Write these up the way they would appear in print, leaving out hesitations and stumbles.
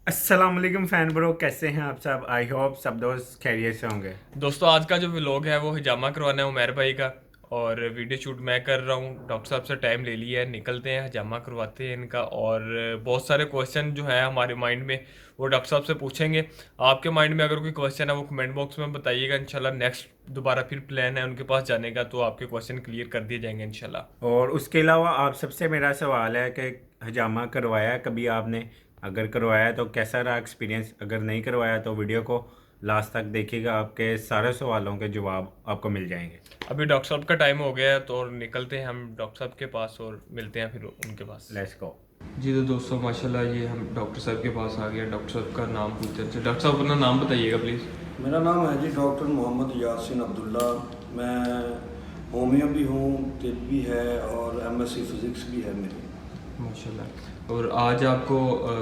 السلام علیکم فین برو، کیسے ہیں آپ سب؟ آئی ہوپ سب دوست خیریت سے ہوں گے۔ دوستو آج کا جو ولاگ ہے وہ ہجامہ کروانا ہے عمیر بھائی کا، اور ویڈیو شوٹ میں کر رہا ہوں۔ ڈاکٹر صاحب سے ٹائم لے لیا ہے، نکلتے ہیں ہجامہ کرواتے ہیں ان کا، اور بہت سارے کویشچن جو ہیں ہمارے مائنڈ میں وہ ڈاکٹر صاحب سے پوچھیں گے۔ آپ کے مائنڈ میں اگر کوئی کویشچن ہے وہ کمنٹ باکس میں بتائیے گا، انشاءاللہ نیکسٹ دوبارہ پھر پلان ہے ان کے پاس جانے کا، تو آپ کے کویشچن کلیئر کر دیے جائیں گے انشاءاللہ۔ اور اس کے علاوہ آپ سب سے میرا سوال ہے کہ حجامہ کروایا ہے کبھی آپ نے؟ اگر کروایا ہے تو کیسا رہا ایکسپیرینس؟ اگر نہیں کروایا تو ویڈیو کو لاسٹ تک دیکھیے گا، آپ کے سارے سوالوں کے جواب آپ کو مل جائیں گے۔ ابھی ڈاکٹر صاحب کا ٹائم ہو گیا ہے تو نکلتے ہیں ہم ڈاکٹر صاحب کے پاس اور ملتے ہیں پھر ان کے پاس۔ Let's go. جی تو دوستو ماشاءاللہ یہ ہم ڈاکٹر صاحب کے پاس آ گئے ہیں۔ ڈاکٹر صاحب کا نام پوچھتے ہیں۔ ڈاکٹر صاحب اپنا نام بتائیے گا پلیز۔ میرا نام ہے جی ڈاکٹر محمد یاسین عبداللہ۔ میں ہومیو بھی ہوں، طب بھی ہے، اور ایم ایس سی فزکس بھی ہے میری۔ ماشاءاللہ۔ اور آج آپ کو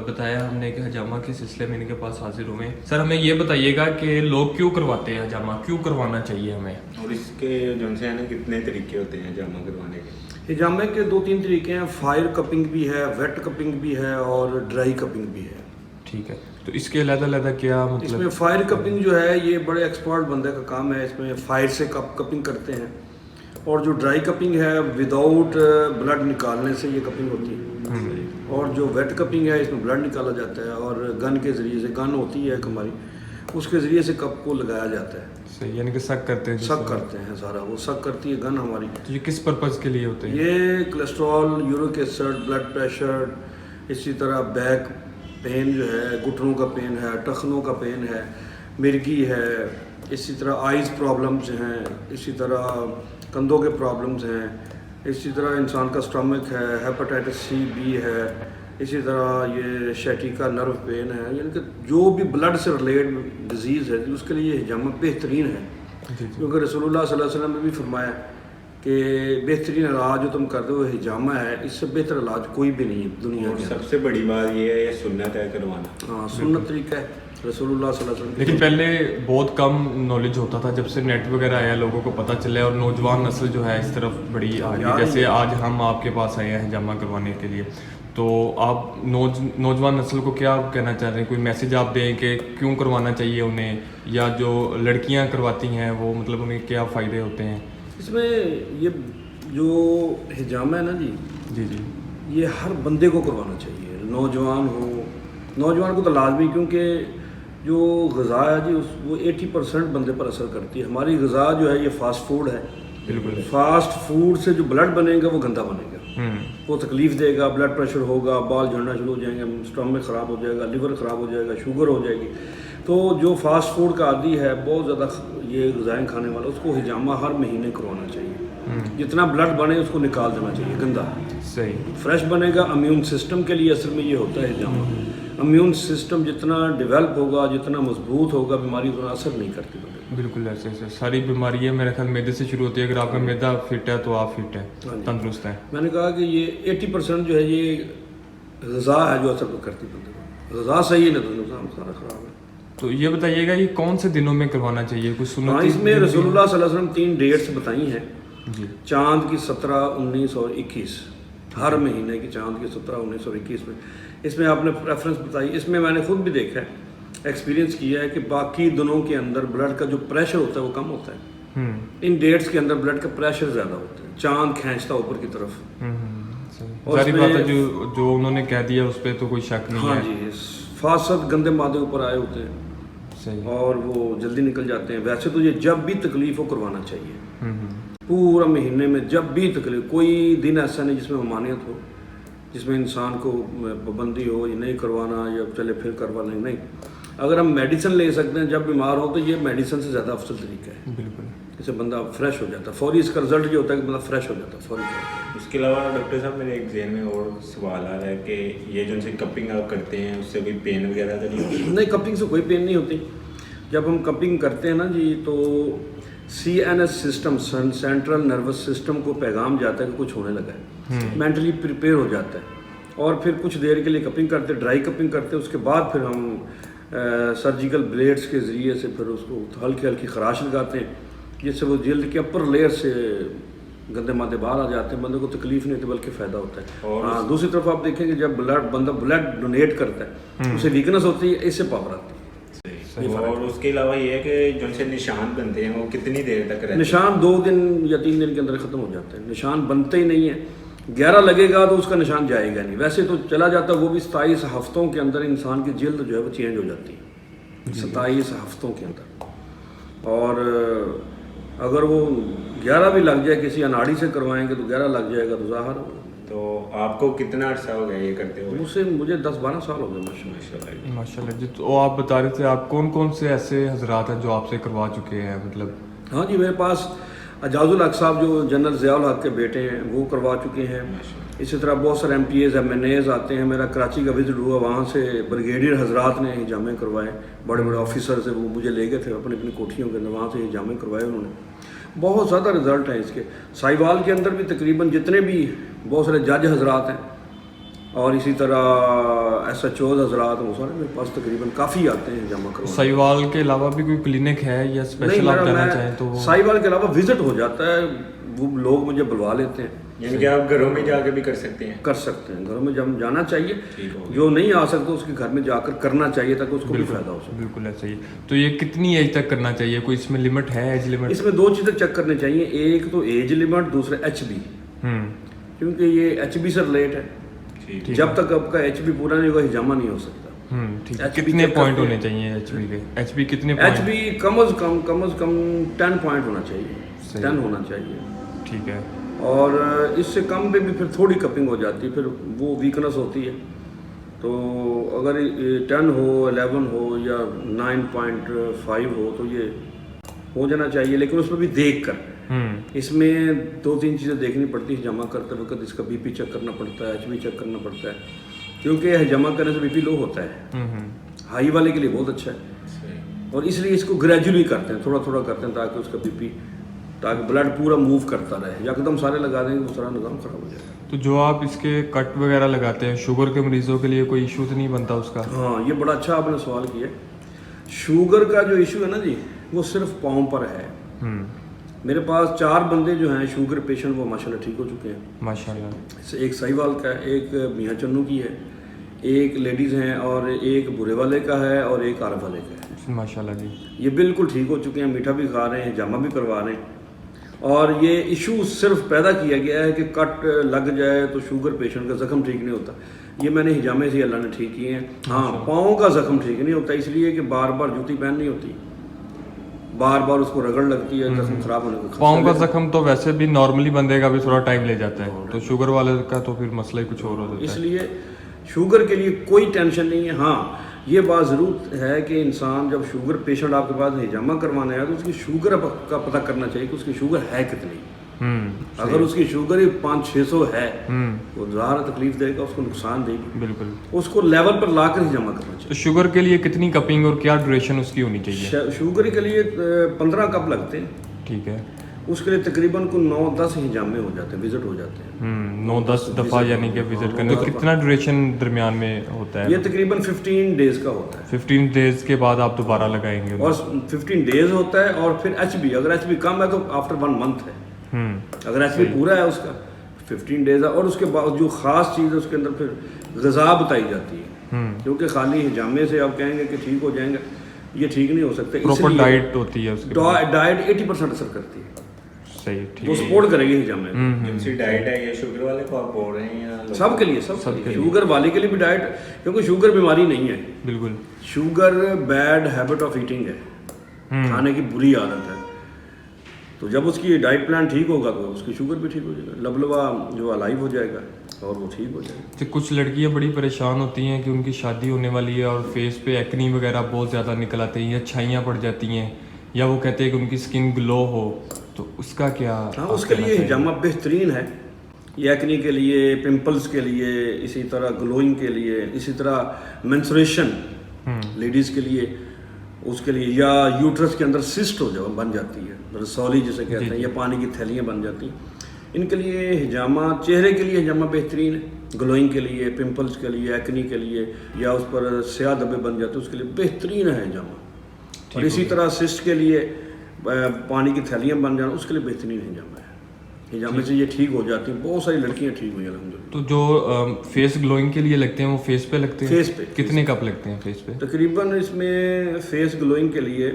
بتایا ہم نے کہ حجامہ کے سلسلے میں ان کے پاس حاضر ہوئے ہیں۔ سر ہمیں یہ بتائیے گا کہ لوگ کیوں کرواتے ہیں حجامہ، کیوں کروانا چاہیے ہمیں؟ اور اس کے جو سے ہیں نا کتنے طریقے ہوتے ہیں حجامہ کروانے کے؟ حجامے کے 2-3 طریقے ہیں، فائر کپنگ بھی ہے، ویٹ کپنگ بھی ہے، اور ڈرائی کپنگ بھی ہے۔ ٹھیک ہے، تو اس کے علیحدہ علیحدہ کیا اس مطلب؟ میں فائر کپنگ جو ہے یہ بڑے ایکسپرٹ بندے کا کام ہے، اس میں فائر سے کپنگ کرتے ہیں، اور جو ڈرائی کپنگ ہے وداؤٹ بلڈ نکالنے سے یہ کپنگ ہوتی ہے، اور جو ویٹ کپنگ ہے اس میں بلڈ نکالا جاتا ہے، اور گن کے ذریعے سے، گن ہوتی ہے ایک ہماری، اس کے ذریعے سے کپ کو لگایا جاتا ہے۔ صحیح، یعنی کہ سک کرتے ہیں؟ سک کرتے ہیں، سارا وہ سک کرتی ہے گن ہماری۔ تو یہ کس پرپز کے لیے ہوتے ہیں؟ یہ cholesterol, uric acid, blood pressure, اسی طرح بیک پین جو ہے، گھٹنوں کا پین ہے، ٹخنوں کا پین ہے، مرگی ہے، اسی طرح آئیز پرابلمز ہیں، اسی طرح کندھوں کے پرابلمز ہیں، اسی طرح انسان کا اسٹمک ہے، ہیپاٹائٹس سی بی ہے، اسی طرح یہ شیٹیکا نرو پین ہے، یعنی کہ جو بھی بلڈ سے ریلیٹ ڈیزیز ہے اس کے لیے یہ حجامہ بہترین ہے۔ کیونکہ رسول اللہ صلی اللہ علیہ وسلم نے بھی فرمایا کہ بہترین علاج جو تم کرتے ہو حجامہ ہے، اس سے بہتر علاج کوئی بھی نہیں ہے دنیا اور کے۔ سب سے بڑی بات یہ ہے یہ سنت ہے کروانا۔ ہاں، سنت طریقہ ہے رسول اللہ صلی اللہ علیہ وسلم۔ لیکن پہلے بہت کم نالج ہوتا تھا، جب سے نیٹ وغیرہ آیا لوگوں کو پتہ چلا ہے، اور نوجوان نسل جو ہے اس طرف بڑی آ گئی، جیسے آج ہم آپ کے پاس آئے ہیں حجامہ کروانے کے لیے، تو آپ نوجوان نسل کو کیا کہنا چاہ رہے ہیں؟ کوئی میسیج آپ دیں کہ کیوں کروانا چاہیے انہیں، یا جو لڑکیاں کرواتی ہیں وہ مطلب انہیں کیا فائدے ہوتے ہیں؟ اس میں یہ جو حجامہ ہے نا جی، جی جی یہ ہر بندے کو کروانا چاہیے، نوجوان ہو، نوجوان کو تو لازمی، کیونکہ جو غذا ہے جی وہ 80% بندے پر اثر کرتی ہے۔ ہماری غذا جو ہے یہ فاسٹ فوڈ ہے، بالکل۔ فاسٹ فوڈ سے جو بلڈ بنے گا وہ گندا بنے گا، وہ تکلیف دے گا، بلڈ پریشر ہوگا، بال جھڑنا شروع ہو جائیں گے، اسٹمک خراب ہو جائے گا، لیور خراب ہو جائے گا، شوگر ہو جائے گی۔ تو جو فاسٹ فوڈ کا عادی ہے، بہت زیادہ یہ غذائیں کھانے والا، اس کو حجامہ ہر مہینے کروانا چاہیے۔ جتنا بلڈ بنے اس کو نکال دینا چاہیے، گندا۔ صحیح۔ فریش بنے گا، امیون سسٹم کے لیے اصل میں یہ ہوتا ہے حجامہ۔ امیون سسٹم جتنا ڈیولپ ہوگا، جتنا مضبوط ہوگا، بیماری اتنا اثر نہیں کرتی بندے کو۔ بالکل ایسے ایسے ساری بیماریاں میرے خیال میدے سے شروع ہوتی ہے، اگر آپ کا میدا فٹ ہے تو آپ فٹ ہے، تندرست ہیں۔ میں نے کہا کہ یہ 80% جو ہے یہ غذا ہے جو اثر کرتی بندے کو۔ غذا صحیح ہے نا تو نظام سارا خراب ہے۔ تو یہ بتائیے گا یہ کون سے دنوں میں کروانا چاہیے؟ کچھ ہاں، سنتی؟ اس میں رسول اللہ صلی اللہ علیہ وسلم 3 ڈیٹس بتائی ہیں، جی۔ چاند کی 17، 19 اور 21، ہر مہینے کی چاند کی 17، 19 اور 21 میں۔ اس میں آپ نے پریفرنس بتائی، اس میں نے خود بھی دیکھا ہے، ایکسپیرینس کیا ہے کہ باقی دنوں کے اندر بلڈ کا جو پریشر ہوتا ہے وہ کم ہوتا ہے، ان ڈیٹس کے اندر بلڈ کا پریشر زیادہ ہوتا ہے، چاند کھینچتا اوپر کی طرف۔ ظاہری بات ہے جو انہوں نے کہہ دیا اس پہ تو کوئی شک نہیں ہے۔ ہاں جی، فاسد گندے مادے اوپر آئے ہوتے ہیں صحیح۔ اور وہ جلدی نکل جاتے ہیں۔ ویسے تو یہ جب بھی تکلیف ہو کروانا چاہیے، پورا مہینے میں جب بھی تکلیف، کوئی دن ایسا نہیں جس میں ممانعت ہو، جس میں انسان کو پابندی ہو یہ نہیں کروانا یا چلے پھر کروا لیں، نہیں۔ اگر ہم میڈیسن لے سکتے ہیں جب بیمار ہو تو یہ میڈیسن سے زیادہ افضل طریقہ ہے، بالکل۔ اس سے بندہ فریش ہو جاتا ہے فوری، اس کا رزلٹ یہ ہوتا ہے کہ بندہ فریش ہو جاتا ہے فوری طور پر۔ اس کے علاوہ ڈاکٹر صاحب میرے ایک ذہن میں اور سوال آ رہا ہے کہ یہ جو ان سے کپنگ آپ کرتے ہیں اس سے کوئی پین وغیرہ تو نہیں ہوتی؟ نہیں، کپنگ سے کوئی پین نہیں ہوتی۔ جب ہم کپنگ کرتے ہیں نا جی تو CNS system, central nervous system کو پیغام جاتا ہے کہ کچھ ہونے لگا ہے، مینٹلی پریپیئر ہو جاتا ہے، اور پھر کچھ دیر کے لیے کپنگ کرتے، ڈرائی کپنگ کرتے، اس کے بعد پھر ہم سرجیکل بلیڈس کے ذریعے سے پھر اس کو ہلکی ہلکی خراش لگاتے ہیں، جس سے وہ جلد کے اپر لیئر سے गंदे मादे बाहर आ जाते हैं, बंदे को तकलीफ नहीं होती बल्कि फ़ायदा होता है। और हाँ, दूसरी तरफ आप देखेंगे जब बंदा ब्लड डोनेट करता है उसे वीकनेस होती है, इससे पावर आती है। और उसके अलावा ये है कि जो से निशान बनते हैं वो कितनी देर तक रहते हैं? निशान 2 दिन या 3 दिन के अंदर ख़त्म हो जाते हैं, निशान बनते ही नहीं है। 11 लगेगा तो उसका निशान जाएगा नहीं, वैसे तो चला जाता है, वो भी 27 हफ्तों के अंदर इंसान की जल्द जो है वो चेंज हो जाती है, 27 हफ्तों के अंदर। और अगर वो 11 भी लग जाए, किसी अनाड़ी से करवाएंगे तो 11 लग जाएगा तो ज़ाहिर हो। तो आपको कितना अर्सा हो गया ये करते हुए? मुझे 10-12 साल हो गए माशाल्लाह। माशाल्लाह जी। तो आप बता रहे थे आप कौन कौन से ऐसे हजरात हैं जो आपसे करवा चुके हैं, मतलब? हाँ जी, मेरे पास एजाजुल हक साहब जो जनरल ज़ियाउल हक के बेटे हैं वो करवा चुके हैं। इसी तरह बहुत सारे MPAs MNAs आते हैं। मेरा कराची का विजिट हुआ, वहाँ से ब्रिगेडियर हजरात ने हिजामे करवाए, बड़े बड़े ऑफिसर से वो मुझे ले गए थे अपनी अपनी कोठियों के अंदर, वहाँ से हिजामे करवाए उन्होंने। बहुत ज़्यादा रिज़ल्ट हैं इसके। साहिवाल के अंदर भी तकरीबन जितने भी बहुत सारे जज हजरात हैं और इसी तरह SHOs हजरात, वो सारे मेरे पास तकरीबन काफ़ी आते हैं हिजामा करवाने। साहिवाल के अलावा भी कोई क्लिनिक है या स्पेशल आप जाना चाहें तो? साहिवाल के अलावा विजिट हो जाता है, वो लोग मुझे बुलवा लेते हैं। यानी कि आप घरों में जाके भी कर सकते हैं? कर सकते हैं, घरों में जब जाना चाहिए। ठीक हो गया। जो नहीं आ सकता उसके घर में जाकर करना चाहिए ताकि उसको भी फायदा हो सके। बिल्कुल ऐसा ही। तो ये कितनी एज तक करना चाहिए, कोई इसमें लिमिट है, एज लिमिट? इसमें 2 चीज़ें चेक करने चाहिए, एक तो एज लिमिट, दूसरा HB, क्योंकि ये HB से रिलेट है। ठीक। जब तक आपका HB पूरा नहीं होगा हिजामा नहीं हो सकता। ठीक है। HB कितने check पॉइंट करते होने हैं। चाहिए HB के? HB कितने पॉइंट? HB कम अज़ कम 10 पॉइंट होना चाहिए, 10 होना चाहिए। ठीक है। और इससे कम पे भी फिर थोड़ी कपिंग हो जाती है, फिर वो वीकनेस होती है। तो अगर 10 हो, 11 हो या 9.5 हो तो ये हो जाना चाहिए, लेकिन उसमें भी देख कर। इसमें 2-3 चीज़ें देखनी पड़ती है जमा करते वक्त। इसका BP चेक करना पड़ता है, HB चेक करना पड़ता है, क्योंकि जमा करने से BP लो होता है। हाई वाले के लिए बहुत अच्छा है, और इसलिए इसको ग्रेजुअली करते हैं, थोड़ा थोड़ा करते हैं ताकि उसका BP, ताकि ब्लड पूरा मूव करता रहे। एकदम सारे लगा देंगे तो सारा निज़ाम ख़राब हो जाएगा। तो जो आप इसके कट वगैरह लगाते हैं, शुगर के मरीजों के लिए कोई इशू तो नहीं बनता उसका? हाँ, ये बड़ा अच्छा आपने सवाल किया। शुगर का जो इशू है ना जी, वो सिर्फ पाँव पर है। मेरे पास 4 बंदे जो हैं शुगर पेशेंट, वो माशाल्लाह ठीक हो चुके हैं माशाल्लाह। एक साहिवाल का है, एक मियाँ चन्नू की है, एक लेडीज़ हैं, और एक बुरे वाले का है, और एक आरफ वाले का है। माशाल्लाह जी। ये बिल्कुल ठीक हो चुके हैं, मीठा भी खा रहे हैं, जामा भी करवा रहे हैं। और ये इशू सिर्फ पैदा किया गया है कि कट लग जाए तो शुगर पेशेंट का ज़ख्म ठीक नहीं होता। ये मैंने हिजामे से अल्लाह ने ठीक किए हैं। हाँ, पाँव का ज़ख्म ठीक नहीं होता, इसलिए कि बार बार जूती पहननी होती, बार बार उसको रगड़ लगती है, ज़ख्म ख़राब होने को। पाँव का जख्म तो वैसे भी नॉर्मली बंदे का भी थोड़ा टाइम ले जाता है, तो शुगर वाले का तो फिर मसला ही कुछ और हो जाता है। इसलिए शुगर के लिए कोई टेंशन नहीं है। हाँ, ये बात ज़रूर है कि इंसान जब शुगर पेशेंट आपके पास हिजामा करवाने आया तो उसकी शुगर का पता करना चाहिए कि उसकी शुगर है कितनी। अगर उसकी शुगर ही 500-600 है तो ज़्यादा तकलीफ देगा, उसको नुकसान देगी। बिल्कुल। उसको लेवल पर ला कर हिजामा करना चाहिए। तो शुगर के लिए कितनी कपिंग और क्या ड्यूरेशन उसकी होनी चाहिए? शुगर के लिए 15 कप लगते हैं। ठीक है। उसके लिए तकरीबन को 9-10 हिजामे हो जाते हैं, विजिट हो जाते हैं। 9-10 दफ़ा यानी कि विजिट करने। तो कितना ड्यूरेशन दरमियान में होता है? ये तकरीबन 15 डेज़ का होता है। 15 डेज के बाद आप दोबारा लगाएंगे? और 15 डेज़ होता है, और फिर HB, अगर HB कम है तो आफ्टर 1 मंथ है। अगर HB पूरा है उसका 15 डेज़ है। और उसके बाद जो ख़ास चीज़ है उसके अंदर फिर ग़िज़ा बताई जाती है, क्योंकि खाली हिजामे से आप कहेंगे कि ठीक हो जाएंगे, ये ठीक नहीं हो सकते। प्रॉपर डाइट होती है उसके? डाइट 80% असर करती है। सही, ठीक वो सपोर्ट करेगी हिजामे। जिनसी डाइट है ये शुगर वाले को आप बोल रहे हैं या सब के लिए, सब के लिए। शुगर वाले के लिए भी डाइट, क्योंकि शुगर बीमारी नहीं है। बिल्कुल। Sugar bad habit of eating है, खाने की बुरी आदत है। तो जब उसकी डाइट प्लान ठीक होगा तो उसकी शुगर भी ठीक हो जाएगा, लबलबा जो अलाइव हो जाएगा और वो ठीक हो जाएगा। तो कुछ लड़कियां बड़ी परेशान होती हैं कि उनकी शादी होने वाली है और फेस पे एक्नी वगैरह बहुत ज़्यादा निकल आते हैं या छाइयाँ पड़ जाती हैं, या वो कहते हैं कि उनकी स्किन ग्लो हो, तो उसका क्या? हाँ, उसके लिए हिजामा बेहतरीन है। एक्नी के लिए, पिंपल्स के लिए, इसी तरह ग्लोइंग के लिए, इसी तरह मेंस्ट्रुएशन लेडीज़ के लिए, उसके लिए, या यूट्रस के अंदर सिस्ट हो जाए बन जाती है, रसौली जिसे कहते हैं, या पानी की थैलियाँ बन जाती हैं, इनके लिए हिजामा, चेहरे के लिए हिजामा बेहतरीन है, ग्लोइंग के लिए, पिंपल्स के लिए, एक्नी के लिए, या उस पर स्याह धब्बे बन जाते हैं उसके लिए बेहतरीन है हिजामा। और इसी तरह सिस्ट के लिए पानी की थैलियाँ बन जाना उसके लिए बेहतरीन हिजामा है। हिजामे से ये ठीक हो जाती हैं, बहुत सारी लड़कियां ठीक हुई अल्हम्दुलिल्लाह। तो जो फेस ग्लोइंग के लिए लगते हैं वो फेस पे लगते हैं? फेस पे। कितने कप लगते हैं फेस पे? तकरीबन इसमें फेस ग्लोइंग के लिए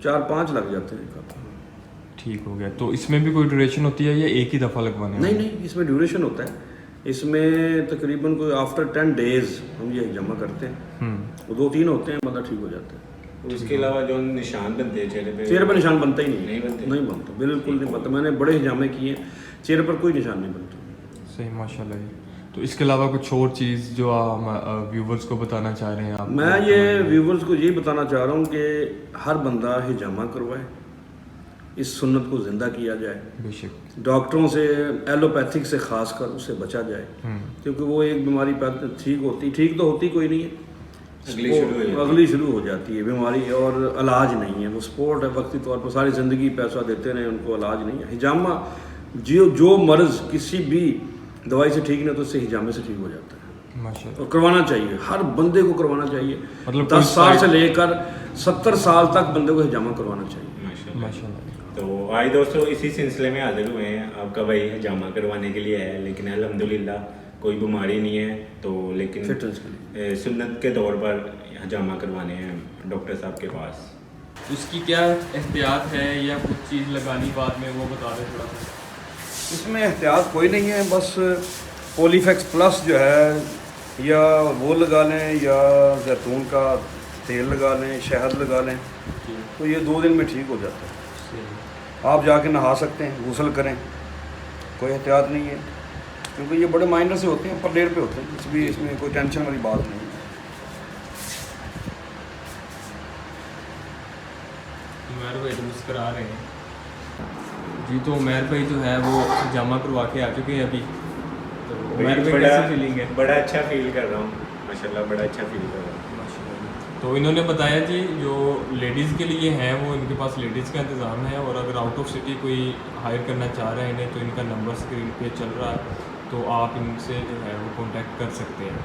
4-5 लग जाते हैं कप। ठीक हो गया। तो इसमें भी कोई ड्यूरेशन होती है या एक ही दफ़ा लगवाने नहीं नहीं, इसमें ड्यूरेशन होता है। इसमें तकरीबन कोई आफ्टर 10 डेज हम ये हिजामा करते हैं, वो 2-3 होते हैं, बंदा ठीक हो जाता है। उसके अलावा जो निशान बनते हैं चेहरे पर निशान बनता ही नहीं, नहीं बनते? नहीं बनता, बिल्कुल नहीं बनता। मैंने बड़े हिजामे किए हैं, चेहरे पर कोई निशान नहीं बनता। सही, माशाल्लाह जी। तो इसके अलावा कुछ और चीज़ जो आप व्यूवर्स को बताना चाह रहे हैं आप? मैं ये व्यूवर्स को यही बताना चाह रहा हूँ कि हर बंदा हिजामा करवाए, इस सुन्नत को ज़िंदा किया जाए। बेशक। डॉक्टरों से, एलोपैथिक से ख़ास कर उससे बचा जाए, क्योंकि वो एक बीमारी ठीक तो होती कोई नहीं है, अगली शुरू हो जाती है बीमारी, और इलाज नहीं है। वो स्पोर्ट है, वक्ती तौर पर सारी ज़िंदगी पैसा देते रहे, उनको इलाज नहीं है। हिजामा जो मर्ज़ किसी भी दवाई से ठीक नहीं तो उससे हिजामे से ठीक हो जाता है, माशाल्लाह। और करवाना चाहिए, हर बंदे को करवाना चाहिए। मतलब 10 साल से लेकर 70 साल तक बंदे को हिजामा करवाना चाहिए। माशाल्लाह। तो आज दोस्तों इसी सिलसिले में हाजिर हुए हैं। आपका भाई हिजामा करवाने के लिए है, लेकिन अल्हम्दुलिल्लाह कोई बीमारी नहीं है, तो लेकिन फिटनेस के लिए सुन्नत के तौर पर हिजामा करवाने हैं डॉक्टर साहब के पास। उसकी क्या एहतियात है या कुछ चीज़ लगानी बाद में, वो बता दें थोड़ा सा। इसमें एहतियात कोई नहीं है, बस पॉलीफेक्स प्लस जो है या वो लगा लें या जैतून का तेल लगा लें, शहद लगा लें, तो ये 2 दिन में ठीक हो जाता है। आप जाके नहा सकते हैं, गुस्ल करें, कोई एहतियात नहीं है, क्योंकि ये बड़े माइनर से होते हैं, पर डेढ़ पे होते हैं, इसमें कोई टेंशन वाली बात नहीं है। उमर भाई तो मुस्करा रहे हैं जी। तो उमर भाई जो है वो हिजामा करवा के आ चुके हैं अभी। तो उमर भाई कैसी फीलिंग है? बड़ा अच्छा फील कर रहा हूँ माशाल्लाह, बड़ा अच्छा फील कर रहा हूँ। तो इन्होंने बताया जी जो लेडीज़ के लिए हैं वो इनके पास लेडीज़ का इंतज़ाम है, और अगर आउट ऑफ सिटी कोई हायर करना चाह रहे हैं इन्हें तो इनका नंबर स्क्रीन पे चल रहा है, तो आप इनसे जो है वो कांटेक्ट कर सकते हैं।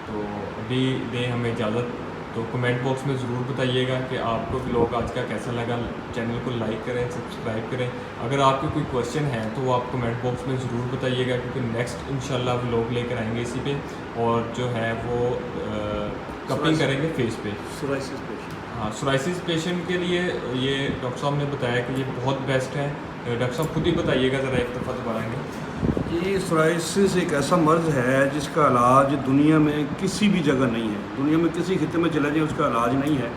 तो अभी दें हमें इजाज़त। तो कमेंट बॉक्स में ज़रूर बताइएगा कि आपको व्लॉग आज का कैसा लगा। चैनल को लाइक करें, सब्सक्राइब करें। अगर आपके कोई क्वेश्चन है तो वो आप कमेंट बॉक्स में ज़रूर बताइएगा, क्योंकि नेक्स्ट इंशाल्लाह व्लॉग लेकर आएंगे इसी पे, और जो है वो कपिंग करेंगे फेस पे। सोराइसिस पेशेंट, हाँ, सोराइसिस पेशेंट के लिए ये डॉक्टर साहब ने बताया कि ये बहुत बेस्ट है। डॉक्टर साहब खुद ही बताइएगा ज़रा एक दफ़ा दोबारा नहीं। ये सोराइसिस एक ऐसा मर्ज़ है जिसका इलाज दुनिया में किसी भी जगह नहीं है, दुनिया में किसी खिते में चले जाए उसका इलाज नहीं है।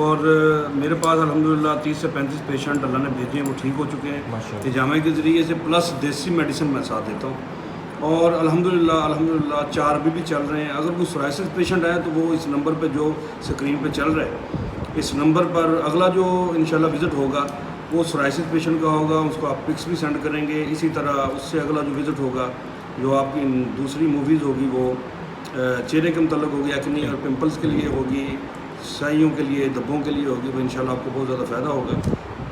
और मेरे पास अल्हम्दुलिल्लाह 30 से 35 पेशेंट अल्लाह ने भेजे हैं, वो ठीक हो चुके हैं माशाअल्लाह। हिजामे के ज़रिए से, प्लस देसी मेडिसिन मैं साथ देता हूँ, और अल्हम्दुलिल्लाह 4 भी चल रहे हैं। अगर कोई सोराइसिस पेशेंट है तो वो इस नंबर पे जो स्क्रीन पे चल रहा है, इस नंबर पर अगला जो इंशाल्लाह विज़िट होगा वो सोराइसिस पेशेंट का होगा, उसको आप पिक्स भी सेंड करेंगे। इसी तरह उससे अगला जो विज़िट होगा, जो आपकी दूसरी मूवीज़ होगी, वो चेहरे के मतलब होगी, एक्ने और पिंपल्स के लिए होगी, स्याहियों के लिए, धब्बों के लिए होगी, तो इंशाल्लाह आपको बहुत ज़्यादा फ़ायदा होगा।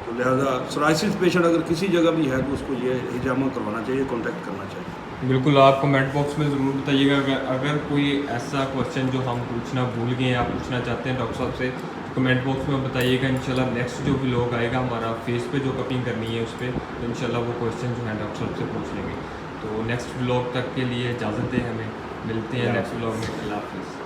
तो लिहाजा सोराइसिस पेशेंट अगर किसी जगह भी है तो उसको ये हिजामा करवाना चाहिए, कॉन्टैक्ट करना चाहिए। बिल्कुल, आप कमेंट बॉक्स में ज़रूर बताइएगा। अगर कोई ऐसा क्वेश्चन जो हम पूछना भूल गए हैं, आप पूछना चाहते हैं डॉक्टर साहब से, कमेंट बॉक्स में बताइएगा। इंशाल्लाह नेक्स्ट जो भी लोग आएगा हमारा फेस पे जो कपिंग करनी है उस पर, तो इंशाल्लाह वो क्वेश्चन जो है डॉक्टर साहब से पूछ लेंगे। तो नेक्स्ट व्लॉग तक के लिए इजाज़त दें हमें, मिलते हैं नेक्स्ट व्लॉग में। अल्लाह हाफ़िज़।